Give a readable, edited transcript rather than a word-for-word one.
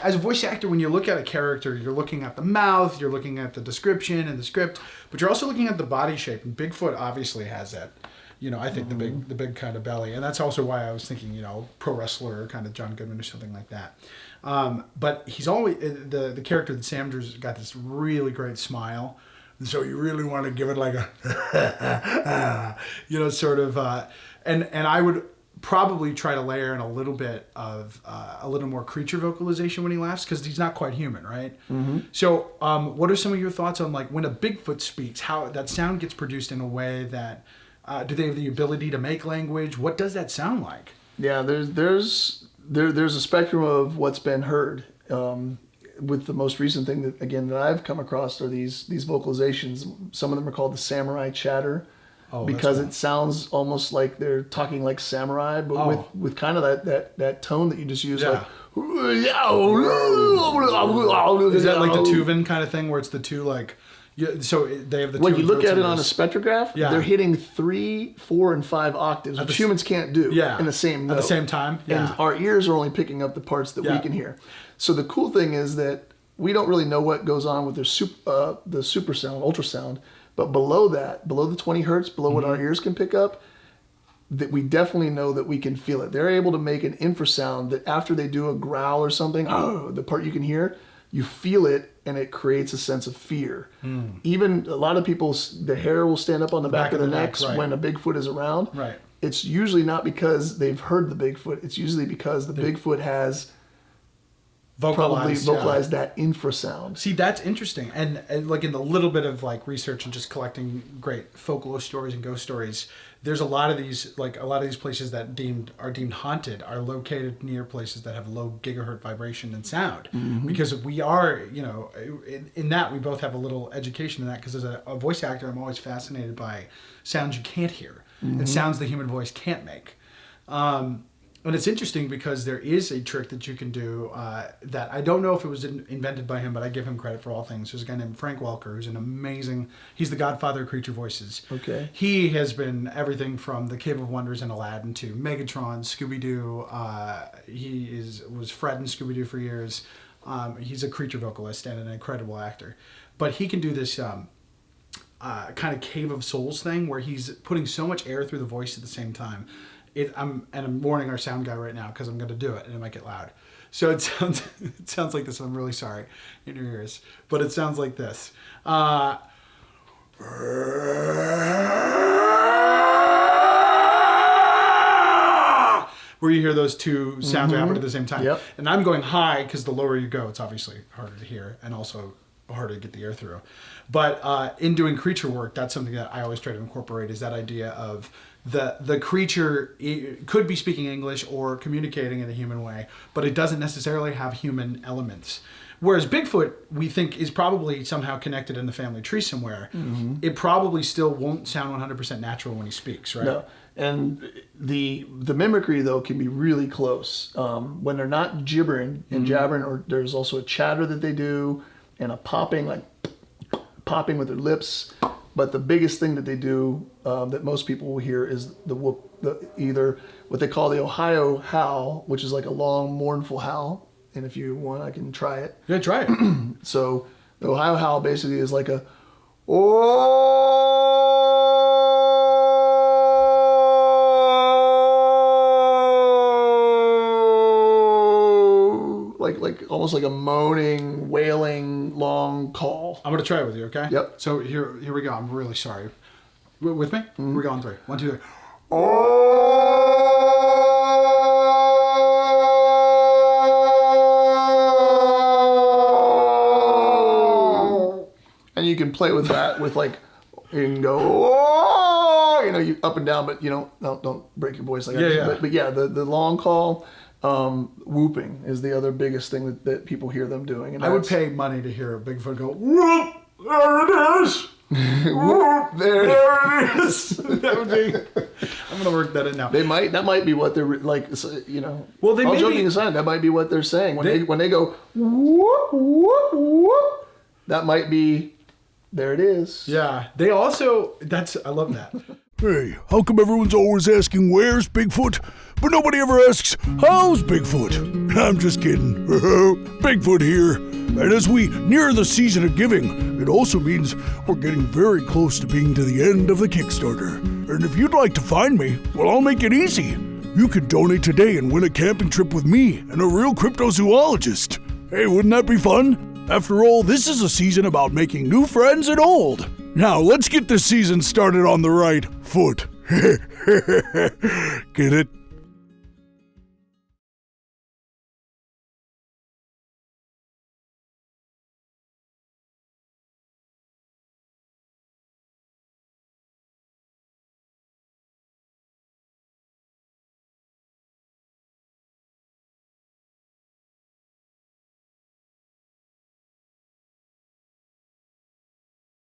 as a voice actor, when you look at a character, you're looking at the mouth, you're looking at the description and the script, but you're also looking at the body shape. And Bigfoot obviously has that. I think the big kind of belly, and that's also why I was thinking, pro wrestler, kind of John Goodman or something like that. But he's always the character that Sam drew's got this really great smile, and so you really want to give it like a, sort of, and I would probably try to layer in a little bit of a little more creature vocalization when he laughs, because he's not quite human, right? Mm-hmm. So, what are some of your thoughts on like when a Bigfoot speaks, how that sound gets produced in a way that do they have the ability to make language? What does that sound like? Yeah, there's a spectrum of what's been heard. With the most recent thing that I've come across are these vocalizations. Some of them are called the samurai chatter, because it sounds almost like they're talking like samurai, but with kind of that tone that you just use. Yeah. Like, is that like the Tuvan kind of thing where it's the two like? Yeah, so they have the. When you look at it on a spectrograph, they're hitting 3, 4, and 5 octaves, which humans can't do in the same note. At the same time. Yeah. And our ears are only picking up the parts that we can hear. So the cool thing is that we don't really know what goes on with the super sound, ultrasound, but below that, below the 20 hertz, below what our ears can pick up, that we definitely know that we can feel it. They're able to make an infrasound that after they do a growl or something, the part you can hear, you feel it, and it creates a sense of fear. Even a lot of people, the hair will stand up on the back of the neck when a Bigfoot is around. Right. It's usually not because they've heard the Bigfoot. It's usually because the Bigfoot has vocalized that infrasound. See, that's interesting. And like in the little bit of like research and just collecting great folklore stories and ghost stories, there's a lot of these places that are deemed haunted are located near places that have low gigahertz vibration and sound. Because we are, in that we both have a little education in that, because as a voice actor, I'm always fascinated by sounds you can't hear and sounds the human voice can't make. And it's interesting because there is a trick that you can do that I don't know if it was invented by him, but I give him credit for all things. There's a guy named Frank Welker who's he's the godfather of creature voices. Okay. He has been everything from the Cave of Wonders and Aladdin to Megatron, Scooby-Doo. Was Fred in Scooby-Doo for years. He's a creature vocalist and an incredible actor. But he can do this kind of Cave of Souls thing where he's putting so much air through the voice at the same time. I'm warning our sound guy right now because I'm going to do it and it might get loud. So it sounds like this. I'm really sorry in your ears, but it sounds like this. Where you hear those two sounds happen at the same time. Yep. And I'm going high because the lower you go, it's obviously harder to hear and also harder to get the air through. But in doing creature work, that's something that I always try to incorporate, is that idea of the creature could be speaking English or communicating in a human way, but it doesn't necessarily have human elements. Whereas Bigfoot, we think, is probably somehow connected in the family tree somewhere. It probably still won't sound 100% natural when he speaks, right? No. And the mimicry, though, can be really close. When they're not gibbering and jabbering, or there's also a chatter that they do, and a popping, like popping with their lips. But the biggest thing that they do that most people will hear is either what they call the Ohio howl, which is like a long, mournful howl. And if you want, I can try it. Yeah, try it. So the Ohio howl basically is like a like almost like a moaning, wailing, long call. I'm gonna try it with you, okay? Yep. So here we go. I'm really sorry. With me? We're going 3. 1, 2, 3. And you can play with that with like, you can go, you up and down, but don't break your voice like that. Yeah. But yeah, the long call. Whooping is the other biggest thing that people hear them doing. And I would pay money to hear a Bigfoot go, whoop, there it is. Whoop, there it is. That would be, I'm going to work that in now. That might be what they're like, Well, all joking aside, that might be what they're saying. When they go, whoop, whoop, whoop, that might be, there it is. Yeah. They also, I love that. Hey, how come everyone's always asking where's Bigfoot, but nobody ever asks how's Bigfoot? I'm just kidding. Bigfoot here. And as we near the season of giving, it also means we're getting very close to being to the end of the Kickstarter. And if you'd like to find me, well, I'll make it easy. You can donate today and win a camping trip with me and a real cryptozoologist. Hey, wouldn't that be fun? After all, this is a season about making new friends and old. Now, let's get this season started on the right foot. Get it?